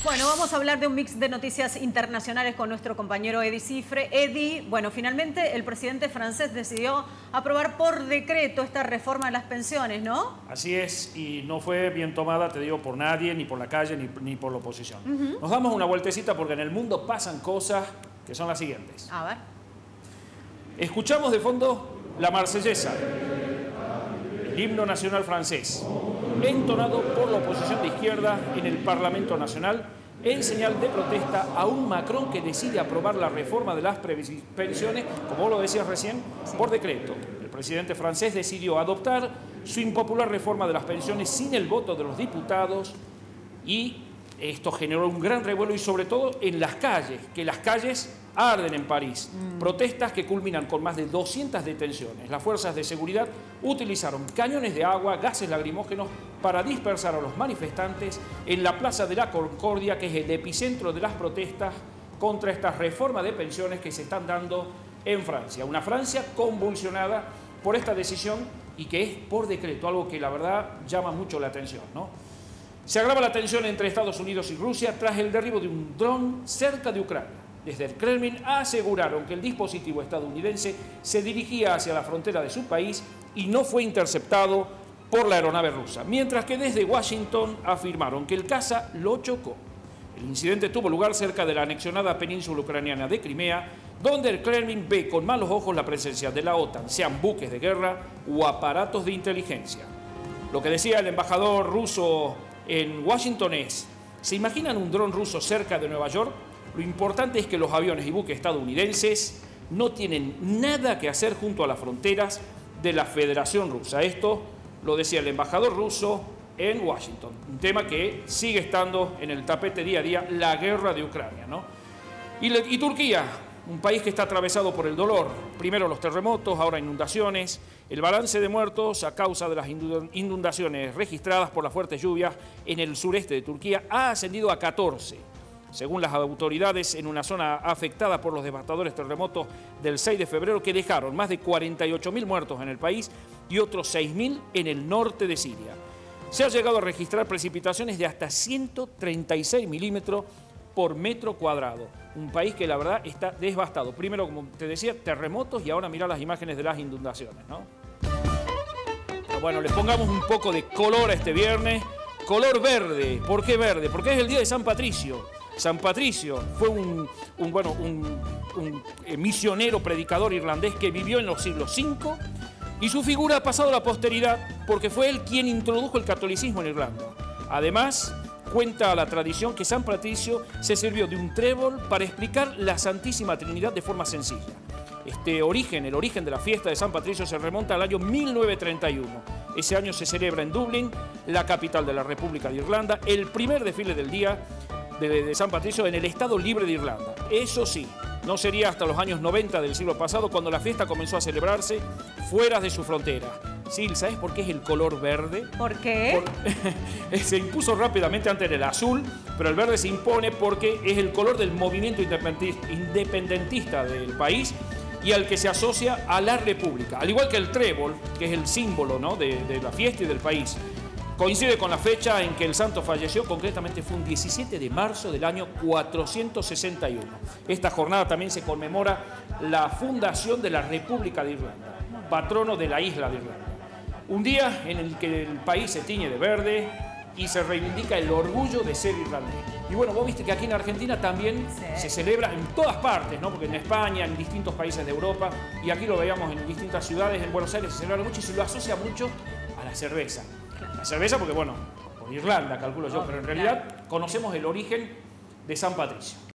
Bueno, vamos a hablar de un mix de noticias internacionales con nuestro compañero Edi Cifre. Edi, bueno, finalmente el presidente francés decidió aprobar por decreto esta reforma de las pensiones, ¿no? Así es, y no fue bien tomada, te digo, por nadie, ni por la calle, ni por la oposición. Nos damos una vueltecita porque en el mundo pasan cosas que son las siguientes. A ver. Escuchamos de fondo la Marsellesa, el himno nacional francés, entonado por la oposición de izquierda en el Parlamento Nacional en señal de protesta a un Macron que decide aprobar la reforma de las pensiones, como vos lo decías recién, por decreto. El presidente francés decidió adoptar su impopular reforma de las pensiones sin el voto de los diputados y esto generó un gran revuelo y sobre todo en las calles, que las calles arden en París. Protestas que culminan con más de 200 detenciones. Las fuerzas de seguridad utilizaron cañones de agua, gases lacrimógenos para dispersar a los manifestantes en la Plaza de la Concordia, que es el epicentro de las protestas contra esta reforma de pensiones que se están dando en Francia. Una Francia convulsionada por esta decisión y que es por decreto, algo que la verdad llama mucho la atención, ¿no? Se agrava la tensión entre Estados Unidos y Rusia tras el derribo de un dron cerca de Ucrania. Desde el Kremlin aseguraron que el dispositivo estadounidense se dirigía hacia la frontera de su país y no fue interceptado por la aeronave rusa, mientras que desde Washington afirmaron que el caza lo chocó. El incidente tuvo lugar cerca de la anexionada península ucraniana de Crimea, donde el Kremlin ve con malos ojos la presencia de la OTAN, sean buques de guerra o aparatos de inteligencia. Lo que decía el embajador ruso en Washington es: ¿se imaginan un dron ruso cerca de Nueva York? Lo importante es que los aviones y buques estadounidenses no tienen nada que hacer junto a las fronteras de la Federación Rusa. Esto lo decía el embajador ruso en Washington. Un tema que sigue estando en el tapete día a día, la guerra de Ucrania, ¿no? Y Turquía, un país que está atravesado por el dolor. Primero los terremotos, ahora inundaciones. El balance de muertos a causa de las inundaciones registradas por las fuertes lluvias en el sureste de Turquía ha ascendido a 14. Según las autoridades, en una zona afectada por los devastadores terremotos del 6 de febrero que dejaron más de 48.000 muertos en el país y otros 6.000 en el norte de Siria. Se ha llegado a registrar precipitaciones de hasta 136 milímetros por metro cuadrado. Un país que la verdad está devastado. Primero, como te decía, terremotos y ahora mirá las imágenes de las inundaciones, ¿no? Bueno, les pongamos un poco de color a este viernes. Color verde. ¿Por qué verde? Porque es el día de San Patricio. San Patricio fue un misionero, predicador irlandés que vivió en los siglos V y su figura ha pasado a la posteridad porque fue él quien introdujo el catolicismo en Irlanda. Además, cuenta la tradición que San Patricio se sirvió de un trébol para explicar la Santísima Trinidad de forma sencilla. El origen de la fiesta de San Patricio se remonta al año 1931. Ese año se celebra en Dublín, la capital de la República de Irlanda, el primer desfile del día de San Patricio en el Estado Libre de Irlanda. Eso sí, no sería hasta los años 90 del siglo pasado cuando la fiesta comenzó a celebrarse fuera de su frontera. Sí, ¿sabes por qué es el color verde? ¿Por qué? Se impuso rápidamente antes el azul, pero el verde se impone porque es el color del movimiento independentista del país y al que se asocia a la República. Al igual que el trébol, que es el símbolo, ¿no?, de la fiesta y del país. Coincide con la fecha en que el santo falleció, concretamente fue un 17 de marzo del año 461. Esta jornada también se conmemora la fundación de la República de Irlanda, patrono de la isla de Irlanda. Un día en el que el país se tiñe de verde y se reivindica el orgullo de ser irlandés. Y bueno, vos viste que aquí en Argentina también se celebra en todas partes, ¿no? Porque en España, en distintos países de Europa, y aquí lo veíamos en distintas ciudades, en Buenos Aires se celebra mucho y se lo asocia mucho a la cerveza. La cerveza porque, bueno, por Irlanda, calculo yo, pero en realidad conocemos el origen de San Patricio.